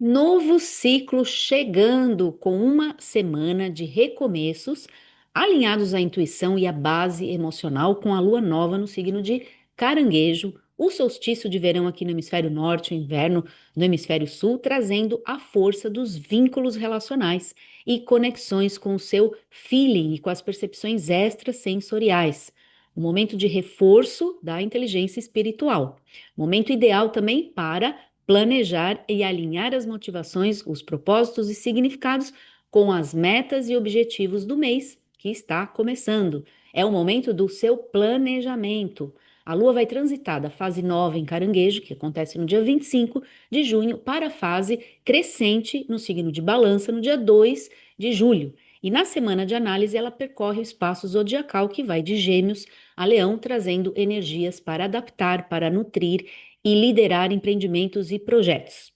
Novo ciclo chegando com uma semana de recomeços alinhados à intuição e à base emocional com a lua nova no signo de Caranguejo, o solstício de verão aqui no hemisfério norte, o inverno no hemisfério sul, trazendo a força dos vínculos relacionais e conexões com o seu feeling e com as percepções extrasensoriais. Um momento de reforço da inteligência espiritual. Momento ideal também para planejar e alinhar as motivações, os propósitos e significados com as metas e objetivos do mês que está começando. É o momento do seu planejamento. A Lua vai transitar da fase nova em Caranguejo, que acontece no dia 25 de junho, para a fase crescente no signo de Balança, no dia 2 de julho. E na semana de análise, ela percorre o espaço zodiacal que vai de Gêmeos a Leão, trazendo energias para adaptar, para nutrir e liderar empreendimentos e projetos.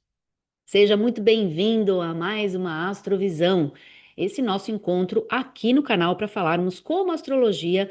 Seja muito bem-vindo a mais uma Astrovisão, esse nosso encontro aqui no canal para falarmos como a astrologia,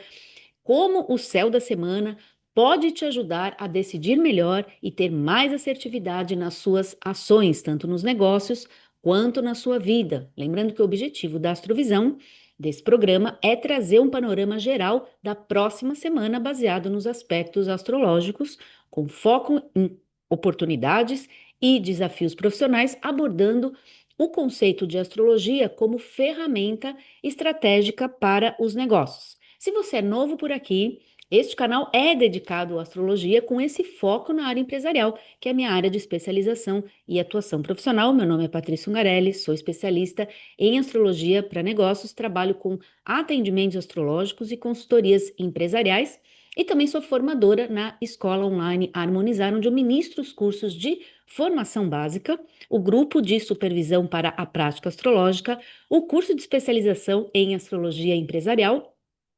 como o céu da semana pode te ajudar a decidir melhor e ter mais assertividade nas suas ações, tanto nos negócios quanto na sua vida. Lembrando que o objetivo da Astrovisão desse programa é trazer um panorama geral da próxima semana baseado nos aspectos astrológicos, com foco em oportunidades e desafios profissionais, abordando o conceito de astrologia como ferramenta estratégica para os negócios. Se você é novo por aqui, este canal é dedicado à astrologia com esse foco na área empresarial, que é a minha área de especialização e atuação profissional. Meu nome é Patrícia Ungarelli, sou especialista em astrologia para negócios, trabalho com atendimentos astrológicos e consultorias empresariais e também sou formadora na escola online Harmonizar, onde eu ministro os cursos de formação básica, o grupo de supervisão para a prática astrológica, o curso de especialização em astrologia empresarial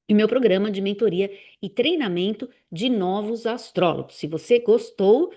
e meu programa de mentoria e treinamento de novos astrólogos. Se você gostou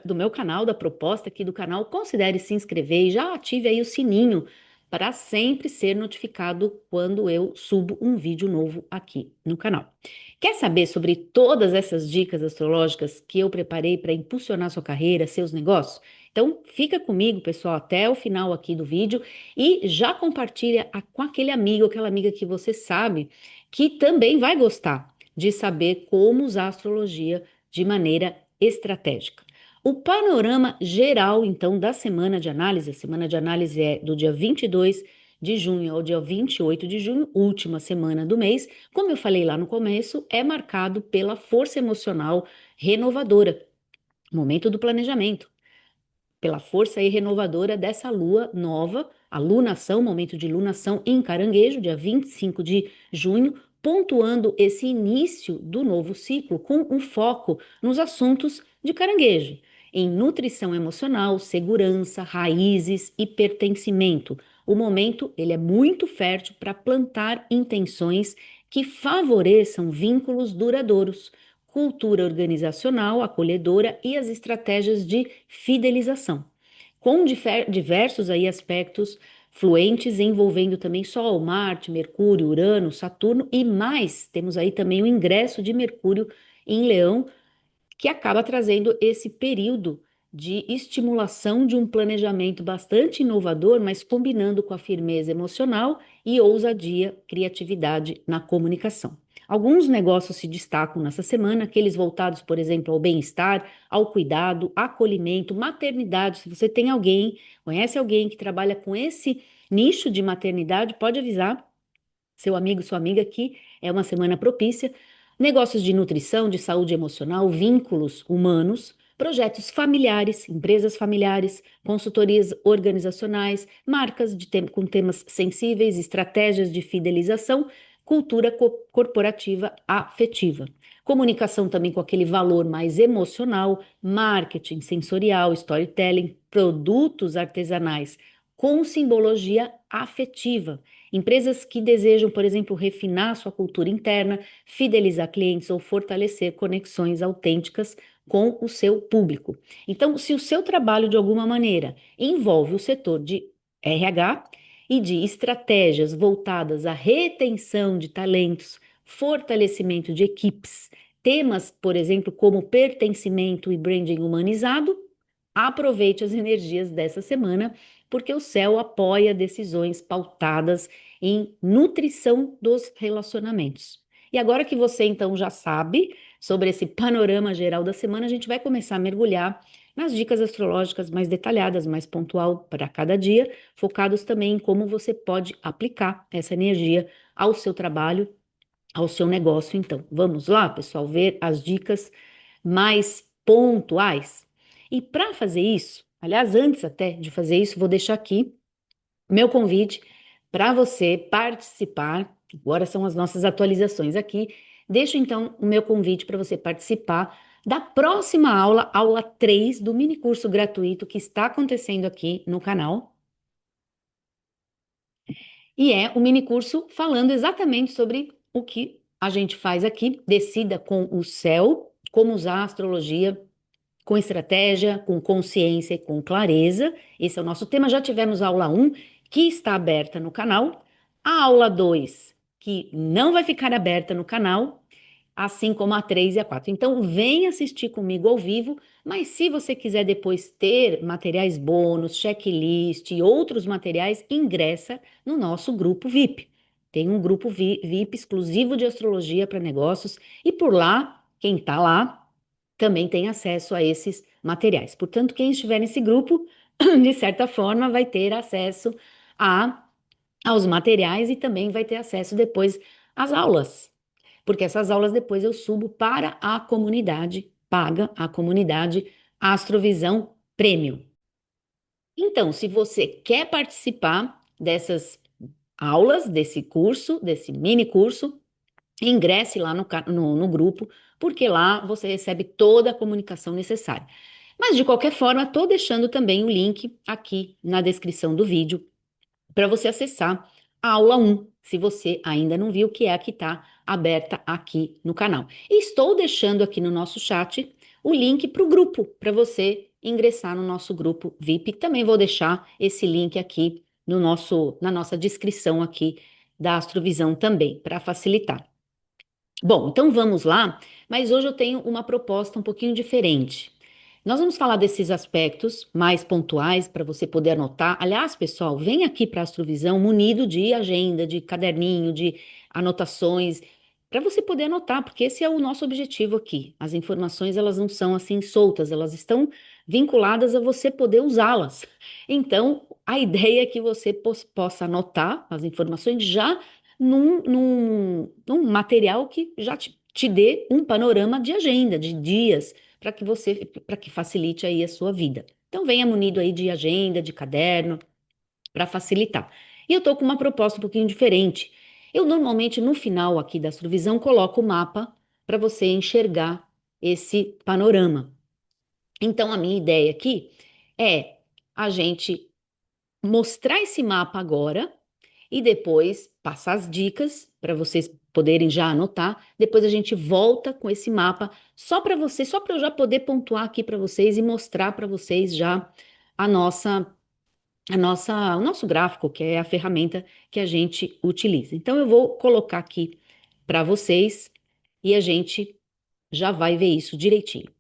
do meu canal, da proposta aqui do canal, considere se inscrever e já ative aí o sininho para sempre ser notificado quando eu subo um vídeo novo aqui no canal. Quer saber sobre todas essas dicas astrológicas que eu preparei para impulsionar sua carreira, seus negócios? Então, fica comigo, pessoal, até o final aqui do vídeo e já compartilha com aquele amigo, aquela amiga que você sabe que também vai gostar de saber como usar a astrologia de maneira estratégica. O panorama geral, então, da semana de análise, a semana de análise é do dia 22 de junho ao dia 28 de junho, última semana do mês, como eu falei lá no começo, é marcado pela força emocional renovadora, momento do planejamento, pela força aí renovadora dessa lua nova, a lunação, momento de lunação em Caranguejo, dia 25 de junho, pontuando esse início do novo ciclo com um foco nos assuntos de Caranguejo, em nutrição emocional, segurança, raízes e pertencimento. O momento, ele é muito fértil para plantar intenções que favoreçam vínculos duradouros, cultura organizacional acolhedora e as estratégias de fidelização, com diversos aí aspectos fluentes envolvendo também Sol, Marte, Mercúrio, Urano, Saturno e mais, temos aí também o ingresso de Mercúrio em Leão, que acaba trazendo esse período de estimulação de um planejamento bastante inovador, mas combinando com a firmeza emocional e ousadia, criatividade na comunicação. Alguns negócios se destacam nessa semana, aqueles voltados, por exemplo, ao bem-estar, ao cuidado, acolhimento, maternidade. Se você tem alguém, conhece alguém que trabalha com esse nicho de maternidade, pode avisar seu amigo, sua amiga, que é uma semana propícia. Negócios de nutrição, de saúde emocional, vínculos humanos, projetos familiares, empresas familiares, consultorias organizacionais, marcas com temas sensíveis, estratégias de fidelização, cultura corporativa afetiva. Comunicação também com aquele valor mais emocional, marketing sensorial, storytelling, produtos artesanais com simbologia afetiva. Empresas que desejam, por exemplo, refinar sua cultura interna, fidelizar clientes ou fortalecer conexões autênticas com o seu público. Então, se o seu trabalho de alguma maneira envolve o setor de RH e de estratégias voltadas à retenção de talentos, fortalecimento de equipes, temas, por exemplo, como pertencimento e branding humanizado, aproveite as energias dessa semana, porque o céu apoia decisões pautadas em nutrição dos relacionamentos. E agora que você então já sabe sobre esse panorama geral da semana, a gente vai começar a mergulhar nas dicas astrológicas mais detalhadas, mais pontual para cada dia, focados também em como você pode aplicar essa energia ao seu trabalho, ao seu negócio. Então, vamos lá, pessoal, ver as dicas mais pontuais. E para fazer isso, aliás, antes até de fazer isso, vou deixar aqui meu convite para você participar. Agora são as nossas atualizações aqui. Deixo então o meu convite para você participar da próxima aula, aula 3 do mini curso gratuito que está acontecendo aqui no canal. E é um mini curso falando exatamente sobre o que a gente faz aqui, Decida com o Céu, como usar a astrologia com estratégia, com consciência e com clareza. Esse é o nosso tema. Já tivemos a aula 1, que está aberta no canal, a aula 2, que não vai ficar aberta no canal, assim como a 3 e a 4. Então, vem assistir comigo ao vivo, mas se você quiser depois ter materiais bônus, checklist e outros materiais, ingressa no nosso grupo VIP. Tem um grupo VIP exclusivo de astrologia para negócios e por lá, quem está lá, também tem acesso a esses materiais. Portanto, quem estiver nesse grupo, de certa forma, vai ter acesso a, aos materiais e também vai ter acesso depois às aulas, porque essas aulas depois eu subo para a comunidade paga, a comunidade Astrovisão Premium. Então, se você quer participar dessas aulas, desse curso, desse mini curso, ingresse lá no grupo, porque lá você recebe toda a comunicação necessária. Mas, de qualquer forma, estou deixando também o link aqui na descrição do vídeo para você acessar a aula 1, se você ainda não viu, que é a que está aberta aqui no canal. E estou deixando aqui no nosso chat o link para o grupo, para você ingressar no nosso grupo VIP. Também vou deixar esse link aqui no na nossa descrição aqui da Astrovisão também, para facilitar. Bom, então vamos lá, mas hoje eu tenho uma proposta um pouquinho diferente. Nós vamos falar desses aspectos mais pontuais para você poder anotar. Aliás, pessoal, vem aqui para a Astrovisão munido de agenda, de caderninho, de anotações, para você poder anotar, porque esse é o nosso objetivo aqui. As informações, elas não são assim soltas, elas estão vinculadas a você poder usá-las. Então, a ideia é que você possa anotar as informações já num material que já te dê um panorama de agenda, de dias, para que facilite aí a sua vida. Então venha munido aí de agenda, de caderno, para facilitar. E eu estou com uma proposta um pouquinho diferente. Eu normalmente no final aqui da Astrovisão coloco o mapa para você enxergar esse panorama. Então a minha ideia aqui é a gente mostrar esse mapa agora e depois passar as dicas para vocês poderem já anotar. Depois a gente volta com esse mapa só para você, só para eu já poder pontuar aqui para vocês e mostrar para vocês já a o nosso gráfico, que é a ferramenta que a gente utiliza. Então eu vou colocar aqui para vocês e a gente já vai ver isso direitinho.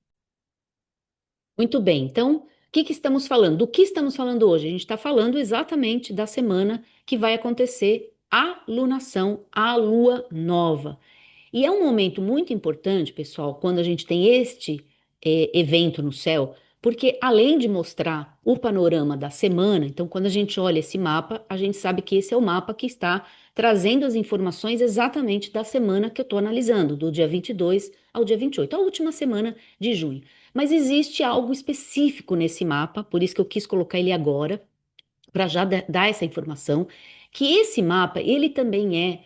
Muito bem, então, o que que estamos falando? Do que estamos falando hoje? A gente está falando exatamente da semana que vai acontecer a lunação, a lua nova. E é um momento muito importante, pessoal, quando a gente tem este evento no céu, porque além de mostrar o panorama da semana, então quando a gente olha esse mapa, a gente sabe que esse é o mapa que está trazendo as informações exatamente da semana que eu estou analisando, do dia 22 ao dia 28, a última semana de junho. Mas existe algo específico nesse mapa, por isso que eu quis colocar ele agora, para já dar essa informação, que esse mapa, ele também é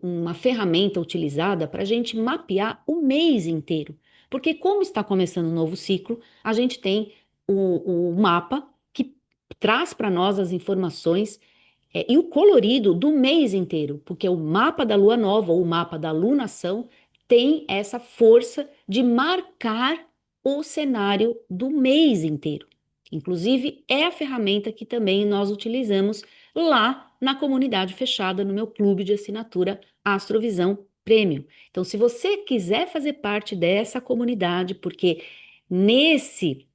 uma ferramenta utilizada para a gente mapear o mês inteiro. Porque como está começando um novo ciclo, a gente tem o mapa que traz para nós as informações e o colorido do mês inteiro, porque o mapa da lua nova ou o mapa da lunação tem essa força de marcar o cenário do mês inteiro. Inclusive, é a ferramenta que também nós utilizamos lá na comunidade fechada, no meu clube de assinatura Astrovisão Premium. Então, se você quiser fazer parte dessa comunidade, porque nesse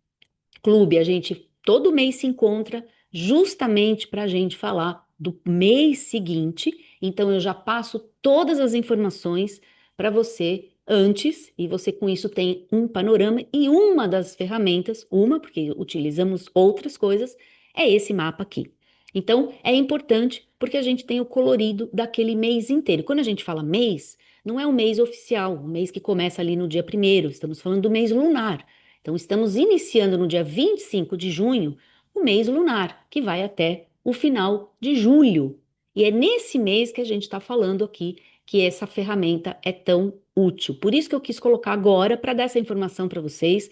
clube, a gente todo mês se encontra justamente para a gente falar do mês seguinte. Então, eu já passo todas as informações para você antes, e você com isso tem um panorama. E uma das ferramentas, porque utilizamos outras coisas, é esse mapa aqui. Então, é importante porque a gente tem o colorido daquele mês inteiro. Quando a gente fala mês, não é o mês oficial, o mês que começa ali no dia primeiro, estamos falando do mês lunar. Então, estamos iniciando no dia 25 de junho o mês lunar, que vai até o final de julho. E é nesse mês que a gente está falando aqui que essa ferramenta é tão útil. Por isso que eu quis colocar agora para dar essa informação para vocês,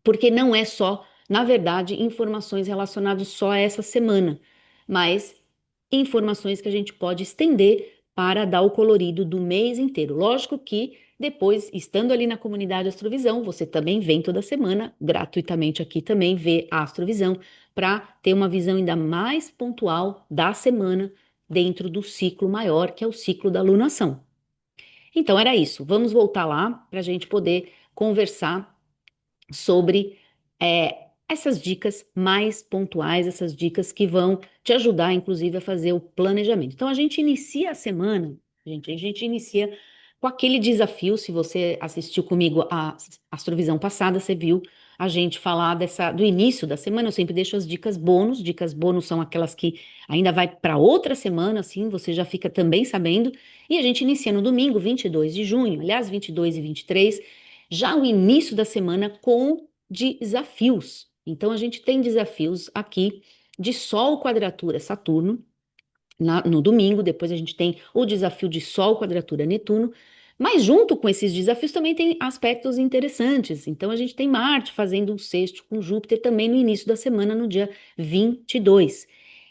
porque não é só, na verdade, informações relacionadas só a essa semana, mas informações que a gente pode estender para dar o colorido do mês inteiro. Lógico que depois, estando ali na comunidade Astrovisão, você também vem toda semana, gratuitamente aqui também, vê a Astrovisão, para ter uma visão ainda mais pontual da semana dentro do ciclo maior, que é o ciclo da lunação. Então era isso. Vamos voltar lá para a gente poder conversar sobre essas dicas mais pontuais, essas dicas que vão te ajudar, inclusive, a fazer o planejamento. Então, a gente inicia a semana, a gente inicia com aquele desafio. Se você assistiu comigo a Astrovisão passada, você viu a gente falar do início da semana. Eu sempre deixo as dicas bônus. Dicas bônus são aquelas que ainda vai para outra semana, assim, você já fica também sabendo. E a gente inicia no domingo, 22 de junho, aliás, 22 e 23, já o início da semana com desafios. Então, a gente tem desafios aqui de Sol quadratura Saturno no domingo, depois a gente tem o desafio de Sol quadratura Netuno, mas junto com esses desafios também tem aspectos interessantes. Então, a gente tem Marte fazendo um sexto com Júpiter também no início da semana, no dia 22.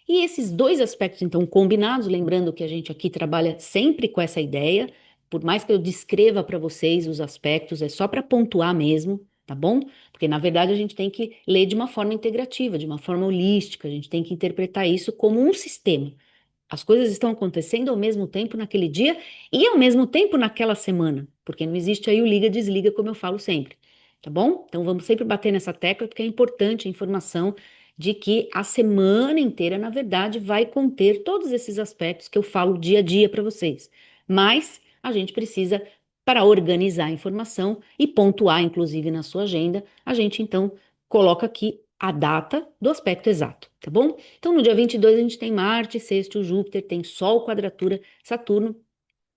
E esses dois aspectos, então, combinados, lembrando que a gente aqui trabalha sempre com essa ideia, por mais que eu descreva para vocês os aspectos, é só para pontuar mesmo, tá bom? Porque, na verdade, a gente tem que ler de uma forma integrativa, de uma forma holística, a gente tem que interpretar isso como um sistema. As coisas estão acontecendo ao mesmo tempo naquele dia e ao mesmo tempo naquela semana, porque não existe aí o liga-desliga, como eu falo sempre, tá bom? Então vamos sempre bater nessa tecla, porque é importante a informação de que a semana inteira, na verdade, vai conter todos esses aspectos que eu falo dia a dia para vocês. Mas a gente precisa, para organizar a informação e pontuar, inclusive, na sua agenda, a gente então coloca aqui a data do aspecto exato, tá bom? Então, no dia 22, a gente tem Marte, sexto, Júpiter, tem Sol, quadratura, Saturno,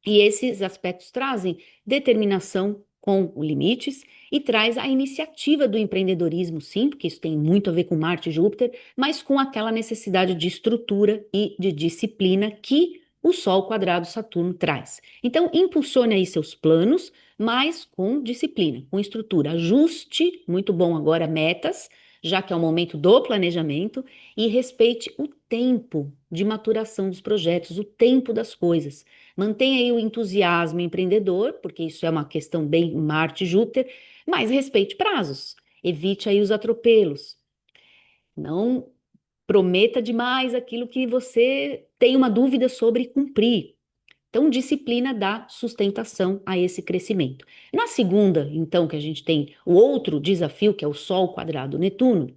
e esses aspectos trazem determinação com limites e traz a iniciativa do empreendedorismo, sim, porque isso tem muito a ver com Marte e Júpiter, mas com aquela necessidade de estrutura e de disciplina que o Sol quadrado Saturno traz. Então, impulsione aí seus planos, mas com disciplina, com estrutura. Ajuste, muito bom agora, metas, já que é o momento do planejamento, e respeite o tempo de maturação dos projetos, o tempo das coisas. Mantenha aí o entusiasmo empreendedor, porque isso é uma questão bem Marte e Júpiter, mas respeite prazos. Evite aí os atropelos. Não prometa demais aquilo que você tem uma dúvida sobre cumprir. Então, disciplina dá sustentação a esse crescimento. Na segunda, então, que a gente tem o outro desafio, que é o Sol quadrado Netuno,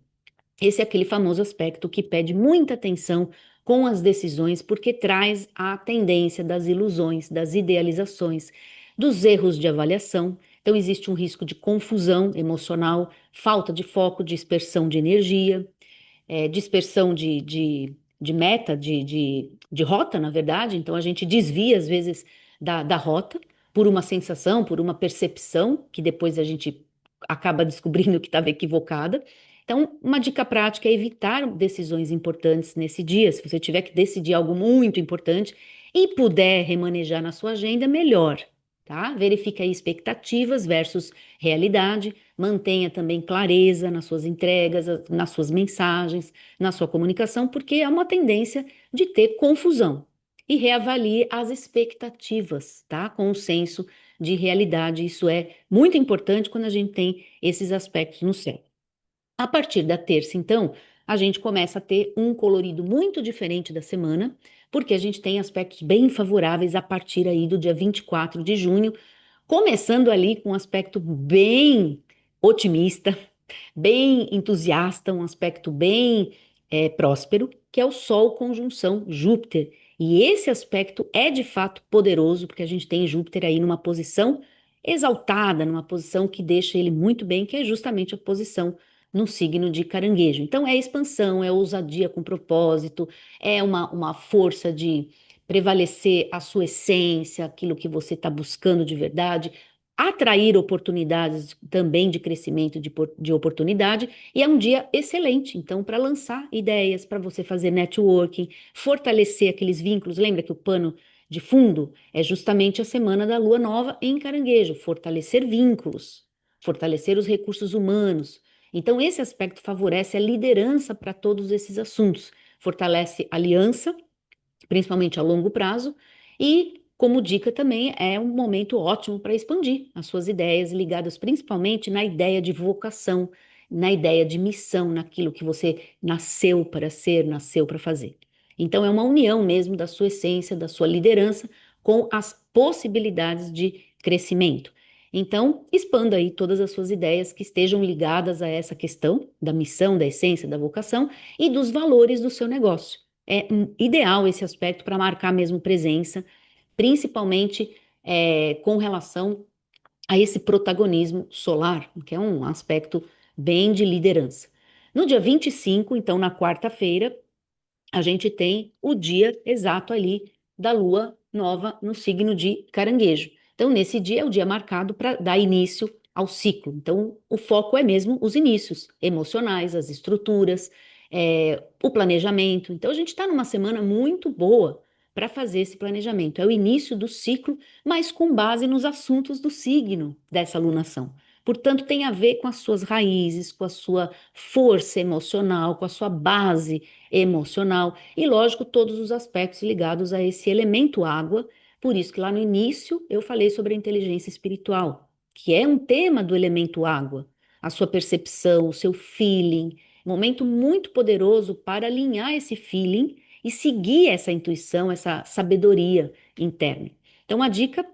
esse é aquele famoso aspecto que pede muita atenção com as decisões, porque traz a tendência das ilusões, das idealizações, dos erros de avaliação. Então, existe um risco de confusão emocional, falta de foco, dispersão de energia, dispersão de meta, de rota, na verdade. Então, a gente desvia, às vezes, da rota por uma sensação, por uma percepção, que depois a gente acaba descobrindo que estava equivocada. Então, uma dica prática é evitar decisões importantes nesse dia. Se você tiver que decidir algo muito importante e puder remanejar na sua agenda, melhor, tá? Verifique aí expectativas versus realidade. Mantenha também clareza nas suas entregas, nas suas mensagens, na sua comunicação, porque é uma tendência de ter confusão. E reavalie as expectativas, tá? Com o senso de realidade. Isso é muito importante quando a gente tem esses aspectos no céu. A partir da terça, então, a gente começa a ter um colorido muito diferente da semana, porque a gente tem aspectos bem favoráveis a partir aí do dia 24 de junho, começando ali com um aspecto bem otimista, bem entusiasta, um aspecto bem próspero, que é o Sol conjunção Júpiter. E esse aspecto é de fato poderoso, porque a gente tem Júpiter aí numa posição exaltada, numa posição que deixa ele muito bem, que é justamente a posição no signo de Caranguejo. Então é expansão, é ousadia com propósito, é uma força de prevalecer a sua essência, aquilo que você está buscando de verdade, atrair oportunidades também de crescimento de oportunidade, e é um dia excelente, então, para lançar ideias, para você fazer networking, fortalecer aqueles vínculos. Lembra que o pano de fundo é justamente a semana da lua nova em Caranguejo, fortalecer vínculos, fortalecer os recursos humanos. Então, esse aspecto favorece a liderança para todos esses assuntos, fortalece aliança principalmente a longo prazo, e, como dica também, é um momento ótimo para expandir as suas ideias, ligadas principalmente na ideia de vocação, na ideia de missão, naquilo que você nasceu para ser, nasceu para fazer. Então, é uma união mesmo da sua essência, da sua liderança, com as possibilidades de crescimento. Então, expanda aí todas as suas ideias que estejam ligadas a essa questão da missão, da essência, da vocação e dos valores do seu negócio. É ideal esse aspecto para marcar mesmo presença, principalmente com relação a esse protagonismo solar, que é um aspecto bem de liderança. No dia 25, então na quarta-feira, a gente tem o dia exato ali da lua nova no signo de Caranguejo. Então, nesse dia é o dia marcado para dar início ao ciclo. Então, o foco é mesmo os inícios emocionais, as estruturas, o planejamento. Então, a gente está numa semana muito boa para fazer esse planejamento. É o início do ciclo, mas com base nos assuntos do signo dessa lunação. Portanto, tem a ver com as suas raízes, com a sua força emocional, com a sua base emocional e, lógico, todos os aspectos ligados a esse elemento água. Por isso que lá no início eu falei sobre a inteligência espiritual, que é um tema do elemento água, a sua percepção, o seu feeling, momento muito poderoso para alinhar esse feeling e seguir essa intuição, essa sabedoria interna. Então, a dica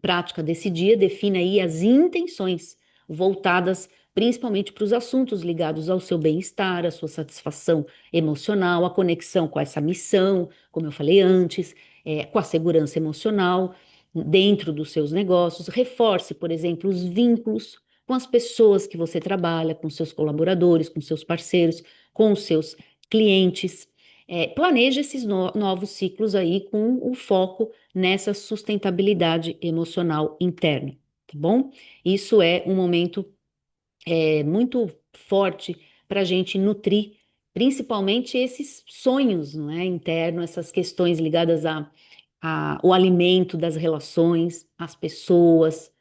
prática desse dia define aí as intenções voltadas principalmente para os assuntos ligados ao seu bem-estar, à sua satisfação emocional, a conexão com essa missão, como eu falei antes, com a segurança emocional dentro dos seus negócios. Reforce, por exemplo, os vínculos com as pessoas que você trabalha, com seus colaboradores, com seus parceiros, com os seus clientes. Planeje esses novos ciclos aí com o foco nessa sustentabilidade emocional interna, tá bom? Isso é um momento muito forte para a gente nutrir, principalmente esses sonhos, não é, internos, essas questões ligadas o alimento das relações, as pessoas.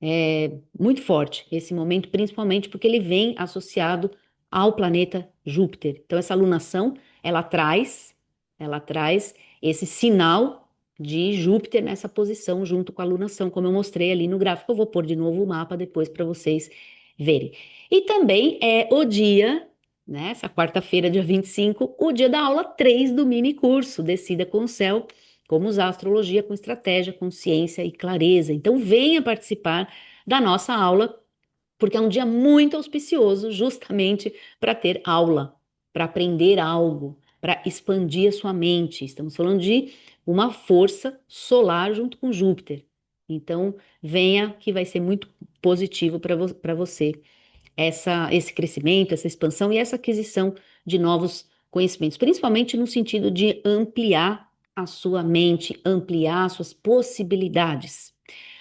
É muito forte esse momento, principalmente porque ele vem associado ao planeta Júpiter. Então, essa alunação, ela traz esse sinal de Júpiter nessa posição junto com a alunação, como eu mostrei ali no gráfico. Eu vou pôr de novo o mapa depois para vocês verem. E também é o dia, né, essa quarta-feira, dia 25, o dia da aula 3 do mini curso Decida com o Céu, como usar a astrologia com estratégia, consciência e clareza. Então, venha participar da nossa aula, porque é um dia muito auspicioso, justamente para ter aula, para aprender algo, para expandir a sua mente. Estamos falando de uma força solar junto com Júpiter. Então, venha que vai ser muito positivo para você esse crescimento, essa expansão e essa aquisição de novos conhecimentos, principalmente no sentido de ampliar a sua mente, ampliar suas possibilidades.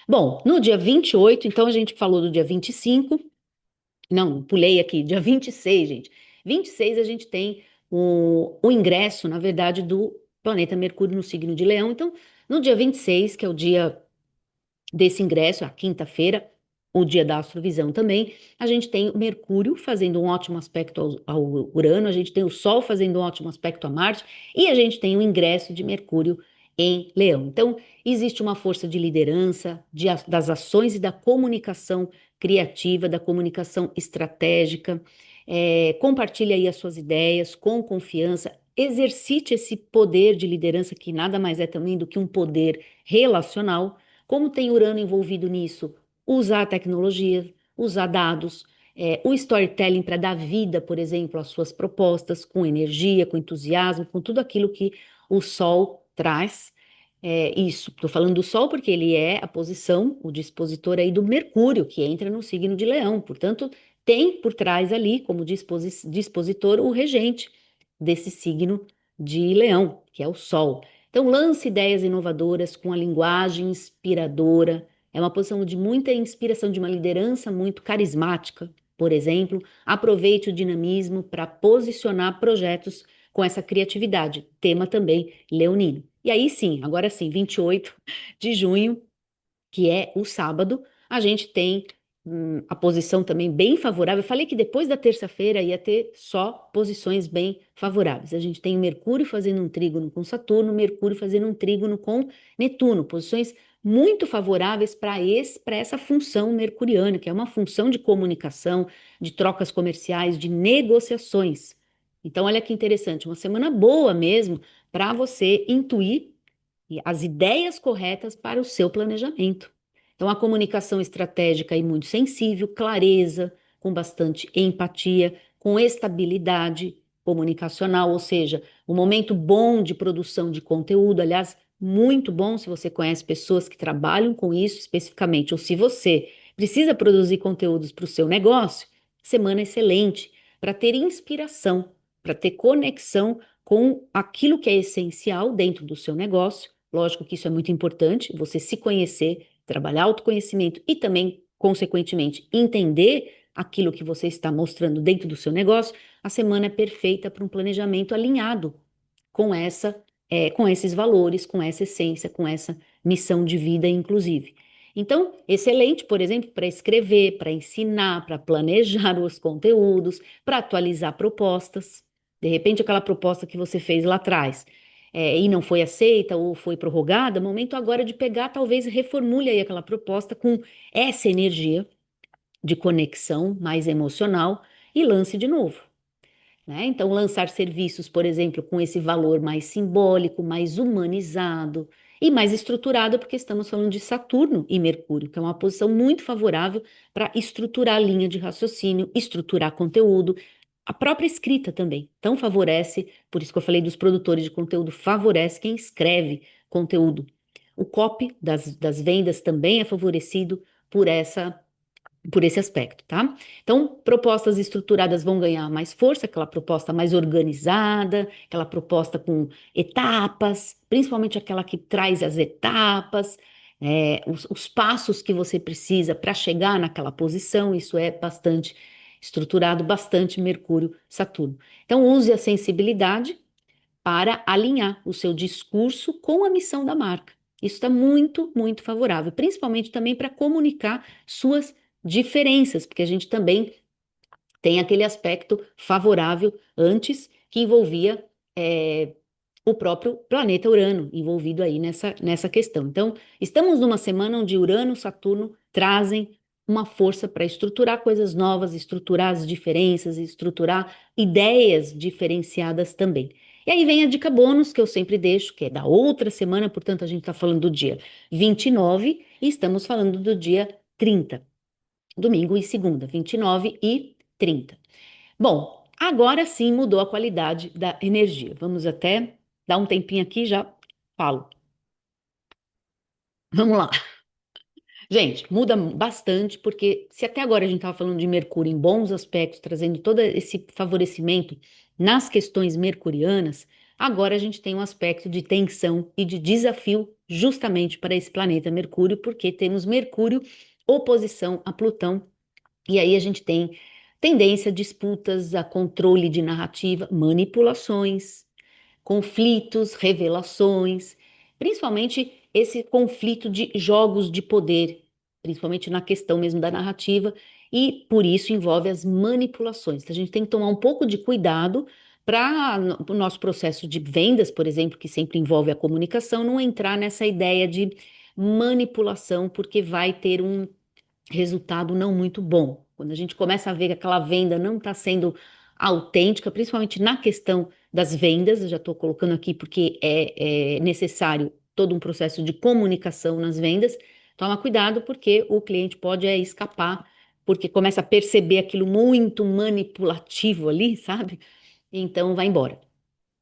Bom, no dia 28, então a gente falou do dia 25, não, pulei aqui, dia 26, gente. 26 a gente tem o ingresso, na verdade, do planeta Mercúrio no signo de Leão. Então, no dia 26, que é o dia desse ingresso, a quinta-feira, o dia da astrovisão também, a gente tem o Mercúrio fazendo um ótimo aspecto ao Urano, a gente tem o Sol fazendo um ótimo aspecto a Marte e a gente tem o ingresso de Mercúrio em Leão. Então, existe uma força de liderança, das ações e da comunicação criativa, da comunicação estratégica. Compartilhe aí as suas ideias com confiança, exercite esse poder de liderança que nada mais é também do que um poder relacional. Como tem Urano envolvido nisso? Usar a tecnologia, usar dados, o storytelling para dar vida, por exemplo, às suas propostas, com energia, com entusiasmo, com tudo aquilo que o Sol traz. Isso, estou falando do Sol porque ele é a posição, o dispositor aí do Mercúrio, que entra no signo de Leão. Portanto, tem por trás ali, como dispositor, o regente desse signo de Leão, que é o Sol. Então, lance ideias inovadoras com a linguagem inspiradora. É uma posição de muita inspiração, de uma liderança muito carismática, por exemplo. Aproveite o dinamismo para posicionar projetos com essa criatividade. Tema também leonino. E aí sim, agora sim, 28 de junho, que é o sábado, a gente tem a posição também bem favorável. Eu falei que depois da terça-feira ia ter só posições bem favoráveis. A gente tem o Mercúrio fazendo um trígono com Saturno, Mercúrio fazendo um trígono com Netuno, posições muito favoráveis para essa função mercuriana, que é uma função de comunicação, de trocas comerciais, de negociações. Então, olha que interessante, uma semana boa mesmo para você intuir as ideias corretas para o seu planejamento. Então, a comunicação estratégica é muito sensível, clareza, com bastante empatia, com estabilidade comunicacional, ou seja, um momento bom de produção de conteúdo, aliás, muito bom se você conhece pessoas que trabalham com isso especificamente, ou se você precisa produzir conteúdos para o seu negócio, semana excelente para ter inspiração, para ter conexão com aquilo que é essencial dentro do seu negócio. Lógico que isso é muito importante, você se conhecer, trabalhar autoconhecimento e também, consequentemente, entender aquilo que você está mostrando dentro do seu negócio. A semana é perfeita para um planejamento alinhado com com esses valores, com essa essência, com essa missão de vida, inclusive. Então, excelente, por exemplo, para escrever, para ensinar, para planejar os conteúdos, para atualizar propostas. De repente, aquela proposta que você fez lá atrás e não foi aceita ou foi prorrogada, momento agora de pegar, talvez reformule aí aquela proposta com essa energia de conexão mais emocional e lance de novo, né? Então, lançar serviços, por exemplo, com esse valor mais simbólico, mais humanizado e mais estruturado, porque estamos falando de Saturno e Mercúrio, que é uma posição muito favorável para estruturar a linha de raciocínio, estruturar conteúdo, a própria escrita também. Então, favorece, por isso que eu falei dos produtores de conteúdo, favorece quem escreve conteúdo. O copy das vendas também é favorecido por por esse aspecto, tá? Então, propostas estruturadas vão ganhar mais força, aquela proposta mais organizada, aquela proposta com etapas, principalmente aquela que traz as etapas, os passos que você precisa para chegar naquela posição, isso é bastante estruturado, bastante Mercúrio, Saturno. Então, use a sensibilidade para alinhar o seu discurso com a missão da marca. Isso está muito, muito favorável, principalmente também para comunicar suas diferenças, porque a gente também tem aquele aspecto favorável antes que envolvia o próprio planeta Urano, envolvido aí nessa questão. Então, estamos numa semana onde Urano e Saturno trazem uma força para estruturar coisas novas, estruturar as diferenças, estruturar ideias diferenciadas também. E aí vem a dica bônus que eu sempre deixo, que é da outra semana, portanto, a gente está falando do dia 29 e estamos falando do dia 30, domingo e segunda, 29 e 30. Bom, agora sim mudou a qualidade da energia. Vamos até dar um tempinho aqui e já falo. Vamos lá. Gente, muda bastante, porque se até agora a gente estava falando de Mercúrio em bons aspectos, trazendo todo esse favorecimento nas questões mercurianas, agora a gente tem um aspecto de tensão e de desafio justamente para esse planeta Mercúrio, porque temos Mercúrio oposição a Plutão, e aí a gente tem tendência a disputas, a controle de narrativa, manipulações, conflitos, revelações, principalmente esse conflito de jogos de poder, principalmente na questão mesmo da narrativa, e por isso envolve as manipulações. Então, a gente tem que tomar um pouco de cuidado para o nosso processo de vendas, por exemplo, que sempre envolve a comunicação, não entrar nessa ideia de manipulação, porque vai ter um resultado não muito bom. Quando a gente começa a ver que aquela venda não está sendo autêntica, principalmente na questão das vendas, eu já estou colocando aqui porque é necessário todo um processo de comunicação nas vendas. Toma cuidado porque o cliente pode escapar porque começa a perceber aquilo muito manipulativo ali, sabe? Então vai embora.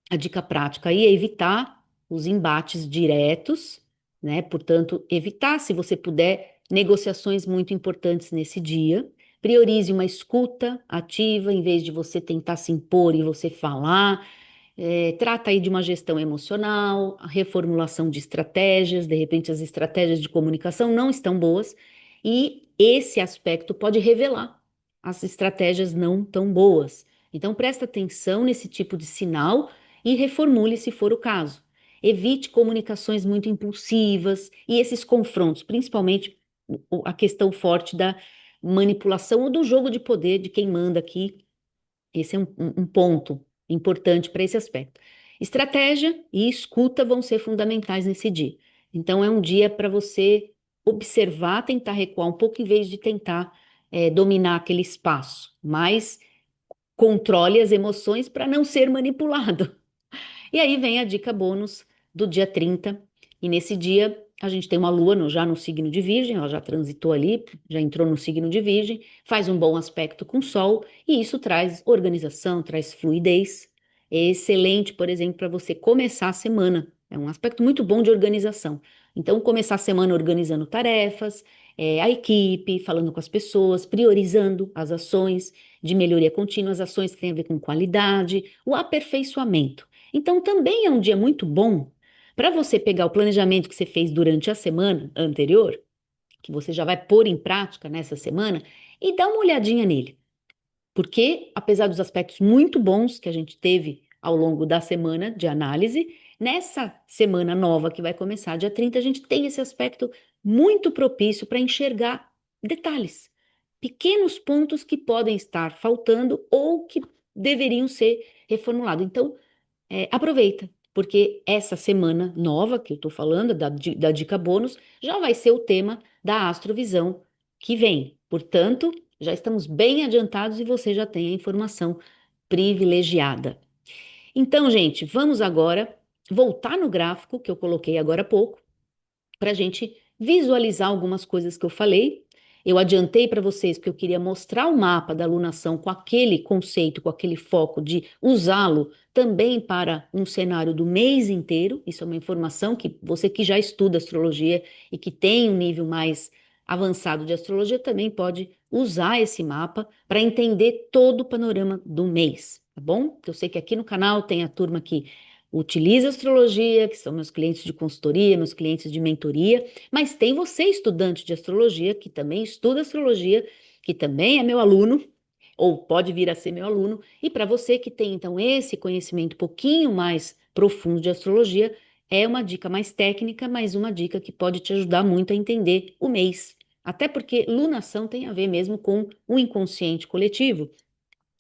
A dica prática aí é evitar os embates diretos, né? Portanto, evitar, se você puder, negociações muito importantes nesse dia. Priorize uma escuta ativa, em vez de você tentar se impor e você falar. Trata aí de uma gestão emocional, a reformulação de estratégias, de repente as estratégias de comunicação não estão boas, e esse aspecto pode revelar as estratégias não tão boas. Então, presta atenção nesse tipo de sinal e reformule se for o caso. Evite comunicações muito impulsivas e esses confrontos, principalmente a questão forte da manipulação ou do jogo de poder de quem manda aqui. Esse é um ponto importante para esse aspecto. Estratégia e escuta vão ser fundamentais nesse dia. Então, é um dia para você observar, tentar recuar um pouco, em vez de tentar dominar aquele espaço, mas controle as emoções para não ser manipulado. E aí vem a dica bônus do dia 30. E nesse dia a gente tem uma lua já no signo de Virgem, ela já transitou ali, já entrou no signo de Virgem, faz um bom aspecto com o Sol, e isso traz organização, traz fluidez. É excelente, por exemplo, para você começar a semana. É um aspecto muito bom de organização. Então, começar a semana organizando tarefas, a equipe, falando com as pessoas, priorizando as ações de melhoria contínua, as ações que têm a ver com qualidade, o aperfeiçoamento. Então, também é um dia muito bom para você pegar o planejamento que você fez durante a semana anterior, que você já vai pôr em prática nessa semana, e dar uma olhadinha nele. Porque, apesar dos aspectos muito bons que a gente teve ao longo da semana de análise, nessa semana nova que vai começar, dia 30, a gente tem esse aspecto muito propício para enxergar detalhes, pequenos pontos que podem estar faltando ou que deveriam ser reformulados. Então, aproveita, porque essa semana nova que eu estou falando, da dica bônus, já vai ser o tema da astrovisão que vem. Portanto, já estamos bem adiantados e você já tem a informação privilegiada. Então, gente, vamos agora voltar no gráfico que eu coloquei agora há pouco para a gente visualizar algumas coisas que eu falei. Eu adiantei para vocês que eu queria mostrar o mapa da alunação com aquele conceito, com aquele foco de usá-lo também para um cenário do mês inteiro. Isso é uma informação que você que já estuda astrologia e que tem um nível mais avançado de astrologia também pode usar esse mapa para entender todo o panorama do mês, tá bom? Eu sei que aqui no canal tem a turma que utiliza astrologia, que são meus clientes de consultoria, meus clientes de mentoria, mas tem você, estudante de astrologia, que também estuda astrologia, que também é meu aluno, ou pode vir a ser meu aluno, e para você que tem então esse conhecimento um pouquinho mais profundo de astrologia, é uma dica mais técnica, mas uma dica que pode te ajudar muito a entender o mês. Até porque lunação tem a ver mesmo com o inconsciente coletivo.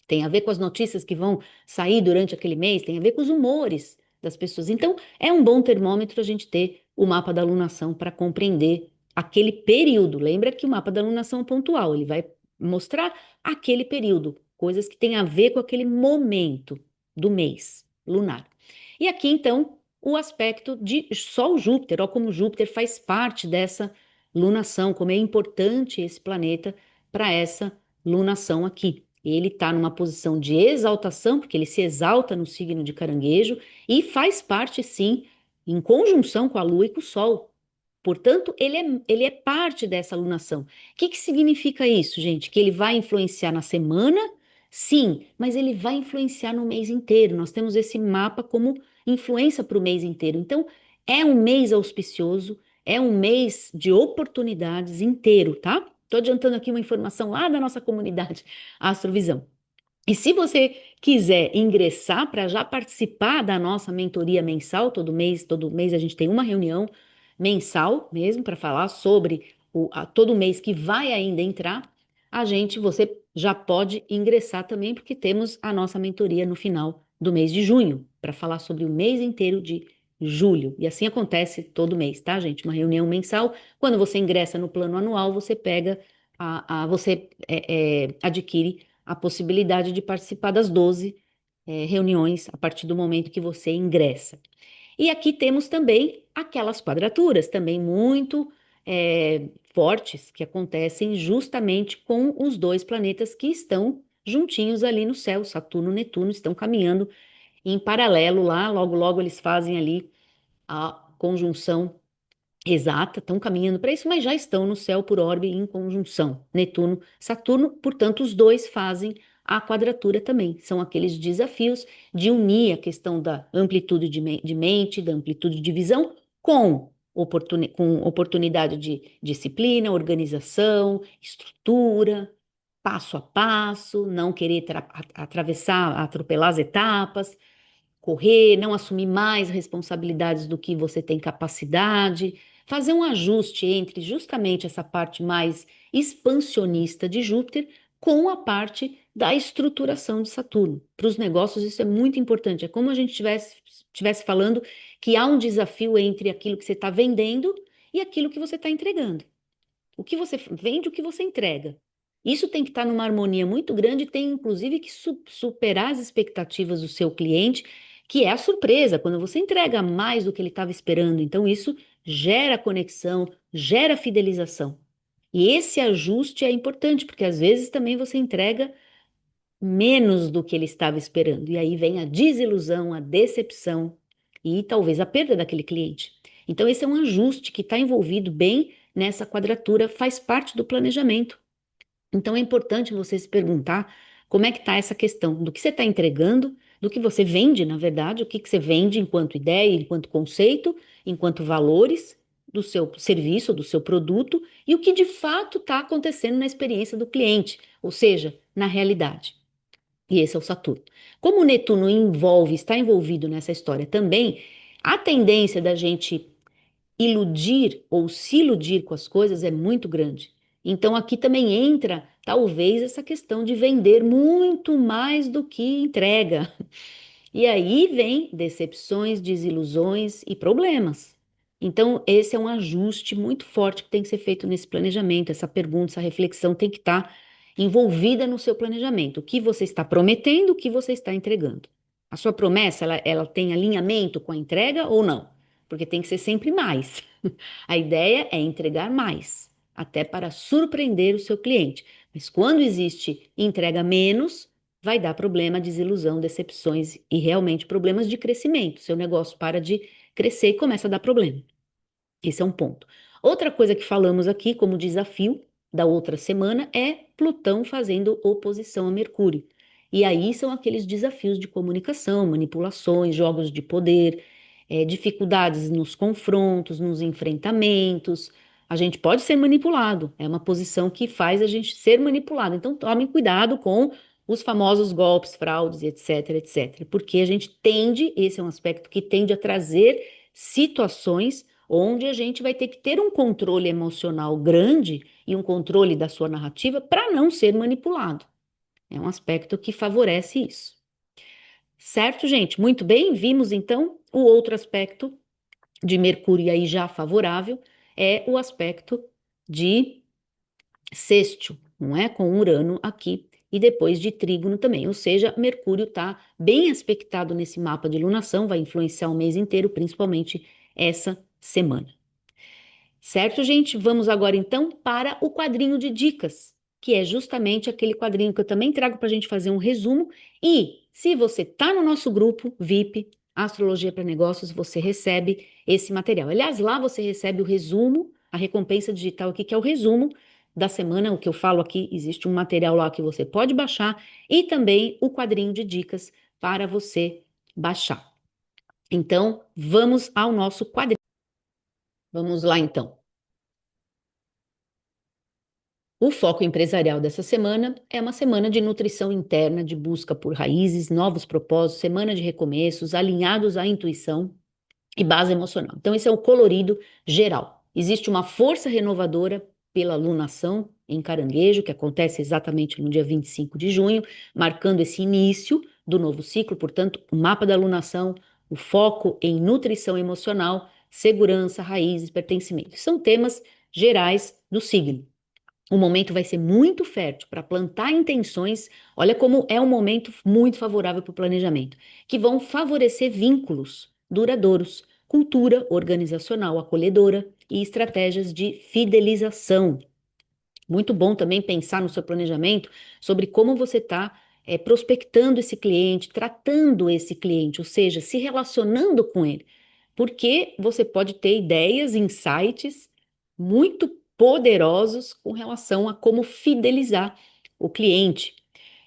Tem a ver com as notícias que vão sair durante aquele mês, tem a ver com os humores das pessoas. Então, é um bom termômetro a gente ter o mapa da alunação para compreender aquele período. Lembra que o mapa da alunação é pontual, ele vai mostrar aquele período, coisas que têm a ver com aquele momento do mês lunar. E aqui, então, o aspecto de Sol-Júpiter, ó, como Júpiter faz parte dessa lunação, como é importante esse planeta para essa lunação aqui. Ele está numa posição de exaltação, porque ele se exalta no signo de Caranguejo e faz parte, sim, em conjunção com a Lua e com o Sol. Portanto, ele é parte dessa alunação. O que significa isso, gente? Que ele vai influenciar na semana? Sim, mas ele vai influenciar no mês inteiro. Nós temos esse mapa como influência para o mês inteiro. Então, é um mês auspicioso, é um mês de oportunidades inteiro, tá? Estou adiantando aqui uma informação lá da nossa comunidade Astrovisão. E se você quiser ingressar para já participar da nossa mentoria mensal, todo mês a gente tem uma reunião mensal mesmo para falar sobre todo mês que vai ainda entrar, você já pode ingressar também, porque temos a nossa mentoria no final do mês de junho, para falar sobre o mês inteiro de julho. E assim acontece todo mês, tá, gente? Uma reunião mensal. Quando você ingressa no plano anual, você pega você adquire a possibilidade de participar das 12 reuniões a partir do momento que você ingressa. E aqui temos também aquelas quadraturas, também muito fortes que acontecem justamente com os dois planetas que estão juntinhos ali no céu. Saturno e Netuno estão caminhando em paralelo lá, logo, logo eles fazem ali a conjunção exata, estão caminhando para isso, mas já estão no céu por orbe em conjunção. Netuno, Saturno, portanto, os dois fazem a quadratura também. São aqueles desafios de unir a questão da amplitude de mente, da amplitude de visão, com oportunidade de disciplina, organização, estrutura, passo a passo, não querer atravessar, atropelar as etapas, correr, não assumir mais responsabilidades do que você tem capacidade, fazer um ajuste entre justamente essa parte mais expansionista de Júpiter com a parte da estruturação de Saturno. Para os negócios, isso é muito importante. É como a gente estivesse falando que há um desafio entre aquilo que você está vendendo e aquilo que você está entregando. O que você vende, o que você entrega. Isso tem que estar numa harmonia muito grande, tem inclusive que superar as expectativas do seu cliente, que é a surpresa, quando você entrega mais do que ele estava esperando. Então, isso gera conexão, gera fidelização. E esse ajuste é importante, porque às vezes também você entrega menos do que ele estava esperando. E aí vem a desilusão, a decepção e talvez a perda daquele cliente. Então, esse é um ajuste que está envolvido bem nessa quadratura, faz parte do planejamento. Então, é importante você se perguntar como é que está essa questão do que você está entregando, do que você vende, na verdade, o que você vende enquanto ideia, enquanto conceito, enquanto valores do seu serviço, do seu produto, e o que de fato está acontecendo na experiência do cliente, ou seja, na realidade. E esse é o Saturno. Como o Netuno está envolvido nessa história também, a tendência da gente iludir ou se iludir com as coisas é muito grande. Então aqui também entra, talvez, essa questão de vender muito mais do que entrega. E aí vem decepções, desilusões e problemas. Então, esse é um ajuste muito forte que tem que ser feito nesse planejamento. Essa pergunta, essa reflexão tem que estar envolvida no seu planejamento. O que você está prometendo, o que você está entregando. A sua promessa, ela tem alinhamento com a entrega ou não? Porque tem que ser sempre mais. A ideia é entregar mais, até para surpreender o seu cliente. Mas quando existe entrega menos, vai dar problema, desilusão, decepções e realmente problemas de crescimento. Seu negócio para de crescer e começa a dar problema. Esse é um ponto. Outra coisa que falamos aqui como desafio da outra semana é Plutão fazendo oposição a Mercúrio. E aí são aqueles desafios de comunicação, manipulações, jogos de poder, dificuldades nos confrontos, nos enfrentamentos. A gente pode ser manipulado, é uma posição que faz a gente ser manipulado. Então, tomem cuidado com os famosos golpes, fraudes, etc, etc. Porque a gente tende, esse é um aspecto que tende a trazer situações onde a gente vai ter que ter um controle emocional grande e um controle da sua narrativa para não ser manipulado. É um aspecto que favorece isso. Certo, gente? Muito bem, vimos então o outro aspecto de Mercúrio aí já favorável é o aspecto de sextil, não é? Com Urano aqui e depois de trígono também, ou seja, Mercúrio está bem aspectado nesse mapa de lunação, vai influenciar o mês inteiro, principalmente essa semana. Certo, gente? Vamos agora então para o quadrinho de dicas, que é justamente aquele quadrinho que eu também trago para a gente fazer um resumo. E se você está no nosso grupo VIP, Astrologia para Negócios, você recebe esse material. Aliás, lá você recebe o resumo, a recompensa digital aqui, que é o resumo da semana. O que eu falo aqui, existe um material lá que você pode baixar e também o quadrinho de dicas para você baixar. Então, vamos ao nosso quadrinho. Vamos lá, então. O foco empresarial dessa semana é uma semana de nutrição interna, de busca por raízes, novos propósitos, semana de recomeços, alinhados à intuição e base emocional. Então, esse é o colorido geral. Existe uma força renovadora pela lunação em Caranguejo, que acontece exatamente no dia 25 de junho, marcando esse início do novo ciclo. Portanto, o mapa da lunação, o foco em nutrição emocional, segurança, raízes, pertencimento. São temas gerais do signo. O momento vai ser muito fértil para plantar intenções. Olha como é um momento muito favorável para o planejamento, que vão favorecer vínculos duradouros, cultura organizacional acolhedora, e estratégias de fidelização. Muito bom também pensar no seu planejamento sobre como você está prospectando esse cliente, tratando esse cliente, ou seja, se relacionando com ele, porque você pode ter ideias, insights muito poderosos com relação a como fidelizar o cliente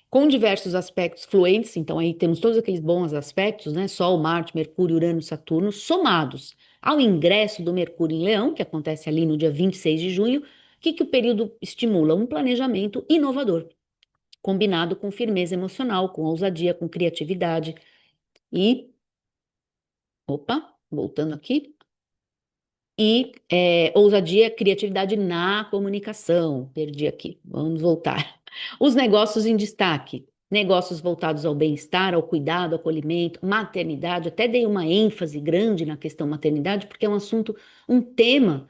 com diversos aspectos fluentes, então aí temos todos aqueles bons aspectos, né? Sol, Marte, Mercúrio, Urano, Saturno, somados ao ingresso do Mercúrio em Leão, que acontece ali no dia 26 de junho, que o período estimula? Um planejamento inovador, combinado com firmeza emocional, com ousadia, com criatividade e, opa, voltando aqui, ousadia, criatividade na comunicação. Perdi aqui, vamos voltar. Os negócios em destaque. Negócios voltados ao bem-estar, ao cuidado, ao acolhimento, maternidade. Até dei uma ênfase grande na questão maternidade, porque é um assunto, um tema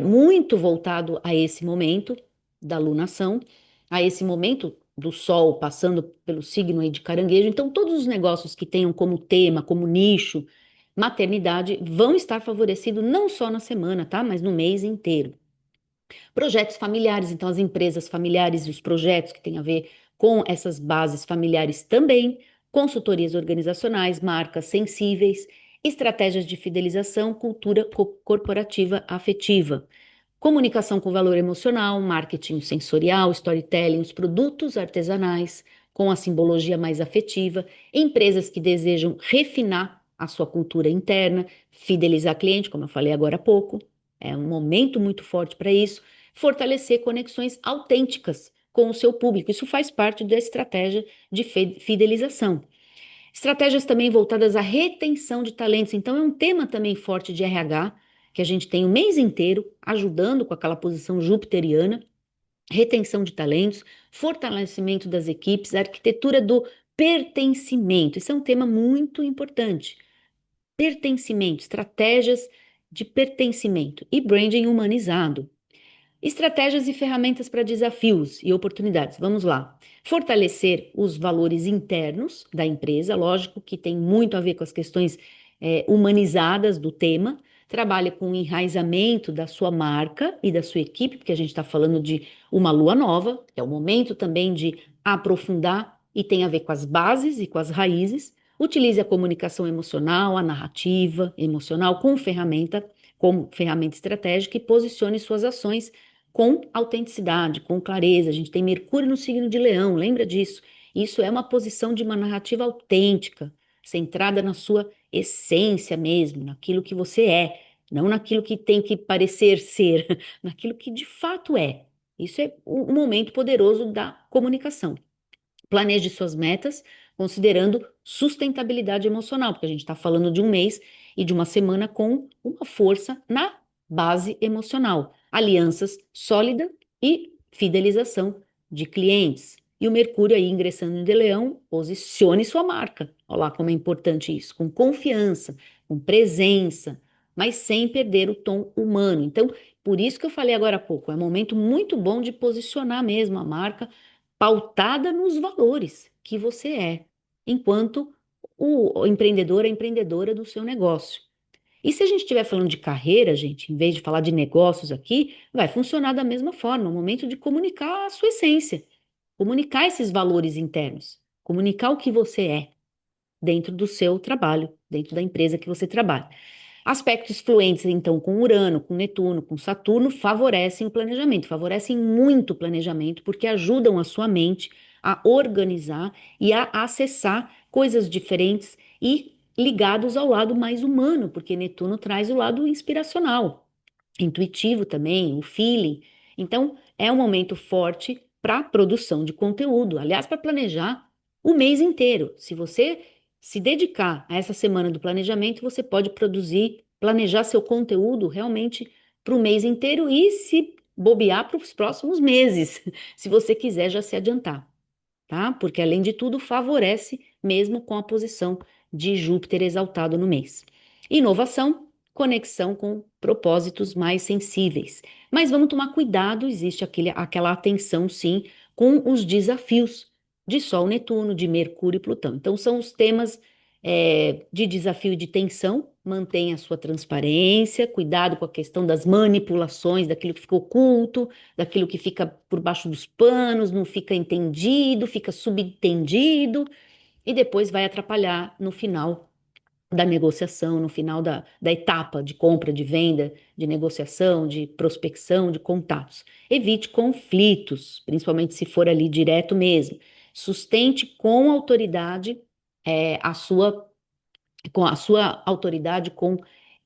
muito voltado a esse momento da lunação, a esse momento do Sol passando pelo signo aí de Caranguejo. Então, todos os negócios que tenham como tema, como nicho, maternidade vão estar favorecidos não só na semana, tá? Mas no mês inteiro. Projetos familiares, então as empresas familiares e os projetos que têm a ver com essas bases familiares também, consultorias organizacionais, marcas sensíveis, estratégias de fidelização, cultura corporativa afetiva. Comunicação com valor emocional, marketing sensorial, storytelling, os produtos artesanais com a simbologia mais afetiva, empresas que desejam refinar a sua cultura interna, fidelizar cliente, como eu falei agora há pouco, é um momento muito forte para isso, fortalecer conexões autênticas com o seu público. Isso faz parte da estratégia de fidelização. Estratégias também voltadas à retenção de talentos. Então, é um tema também forte de RH, que a gente tem o mês inteiro ajudando com aquela posição jupiteriana, retenção de talentos, fortalecimento das equipes, arquitetura do pertencimento. Isso é um tema muito importante. Pertencimento, estratégias de pertencimento e branding humanizado. Estratégias e ferramentas para desafios e oportunidades. Vamos lá. Fortalecer os valores internos da empresa, lógico que tem muito a ver com as questões humanizadas do tema. Trabalha com o enraizamento da sua marca e da sua equipe, porque a gente está falando de uma lua nova, que é o momento também de aprofundar e tem a ver com as bases e com as raízes. Utilize a comunicação emocional, a narrativa emocional como ferramenta estratégica e posicione suas ações com autenticidade, com clareza. A gente tem Mercúrio no signo de Leão, lembra disso? Isso é uma posição de uma narrativa autêntica, centrada na sua essência mesmo, naquilo que você é, não naquilo que tem que parecer ser, naquilo que de fato é. Isso é um momento poderoso da comunicação. Planeje suas metas considerando sustentabilidade emocional, porque a gente está falando de um mês e de uma semana com uma força na base emocional, alianças sólidas e fidelização de clientes. E o Mercúrio aí ingressando em Leão, posicione sua marca. Olha lá como é importante isso, com confiança, com presença, mas sem perder o tom humano. Então, por isso que eu falei agora há pouco, é um momento muito bom de posicionar mesmo a marca pautada nos valores que você é, enquanto o empreendedor, a empreendedora do seu negócio. E se a gente estiver falando de carreira, gente, em vez de falar de negócios aqui, vai funcionar da mesma forma, é o momento de comunicar a sua essência, comunicar esses valores internos, comunicar o que você é dentro do seu trabalho, dentro da empresa que você trabalha. Aspectos fluentes, então, com Urano, com Netuno, com Saturno, favorecem o planejamento, favorecem muito o planejamento, porque ajudam a sua mente a organizar e a acessar coisas diferentes e ligados ao lado mais humano, porque Netuno traz o lado inspiracional, intuitivo também, o feeling. Então, é um momento forte para produção de conteúdo, aliás, para planejar o mês inteiro. Se você se dedicar a essa semana do planejamento, você pode produzir, planejar seu conteúdo realmente para o mês inteiro e se bobear para os próximos meses, se você quiser já se adiantar, tá? Porque além de tudo, favorece mesmo com a posição de Júpiter exaltado no mês. Inovação, conexão com propósitos mais sensíveis. Mas vamos tomar cuidado, existe aquela atenção, sim, com os desafios de Sol, Netuno, de Mercúrio e Plutão. Então, são os temas de desafio e de tensão mantenha a sua transparência, cuidado com a questão das manipulações, daquilo que fica oculto, daquilo que fica por baixo dos panos, não fica entendido, fica subentendido, e depois vai atrapalhar no final da negociação, no final da etapa de compra, de venda, de negociação, de prospecção, de contatos. Evite conflitos, principalmente se for ali direto mesmo. Sustente com autoridade com a sua autoridade com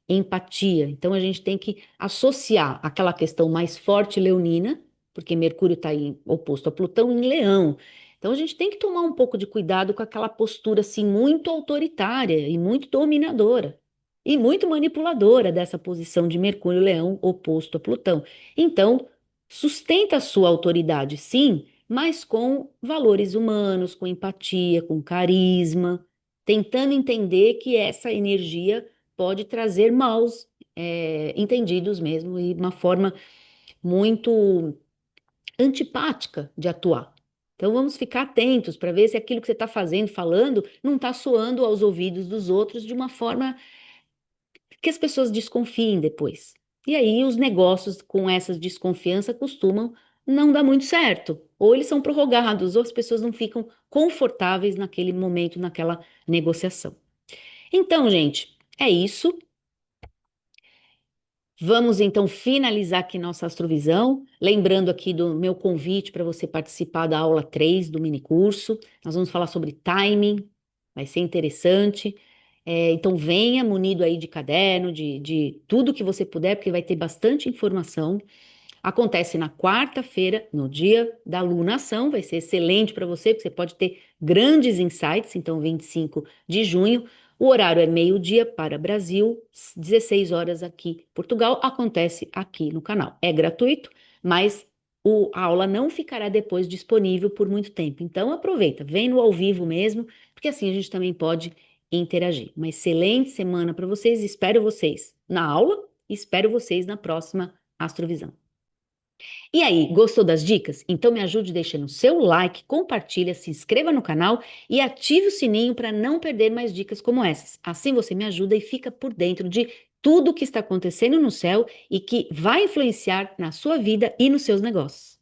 empatia. Então a gente tem que associar aquela questão mais forte leonina, porque Mercúrio está oposto a Plutão em Leão. Então a gente tem que tomar um pouco de cuidado com aquela postura assim muito autoritária e muito dominadora e muito manipuladora dessa posição de Mercúrio Leão oposto a Plutão. Então, sustenta a sua autoridade, sim, mas com valores humanos, com empatia, com carisma, tentando entender que essa energia pode trazer maus entendidos mesmo e uma forma muito antipática de atuar. Então vamos ficar atentos para ver se aquilo que você está fazendo, falando, não está soando aos ouvidos dos outros de uma forma que as pessoas desconfiem depois. E aí os negócios com essa desconfiança costumam não dar muito certo. Ou eles são prorrogados, ou as pessoas não ficam confortáveis naquele momento, naquela negociação. Então, gente, é isso. Vamos então finalizar aqui nossa astrovisão, lembrando aqui do meu convite para você participar da aula 3 do minicurso. Nós vamos falar sobre timing, vai ser interessante. Então venha munido aí de caderno, de tudo que você puder, porque vai ter bastante informação. Acontece na quarta-feira, no dia da lunação, vai ser excelente para você, porque você pode ter grandes insights. Então, 25 de junho, o horário é meio-dia para Brasil, 16 horas aqui, Portugal. Acontece aqui no canal. É gratuito, mas a aula não ficará depois disponível por muito tempo. Então, aproveita, vem no ao vivo mesmo, porque assim a gente também pode interagir. Uma excelente semana para vocês. Espero vocês na aula, espero vocês na próxima Astrovisão. E aí, gostou das dicas? Então me ajude deixando seu like, compartilha, se inscreva no canal e ative o sininho para não perder mais dicas como essas. Assim você me ajuda e fica por dentro de tudo o que está acontecendo no céu e que vai influenciar na sua vida e nos seus negócios.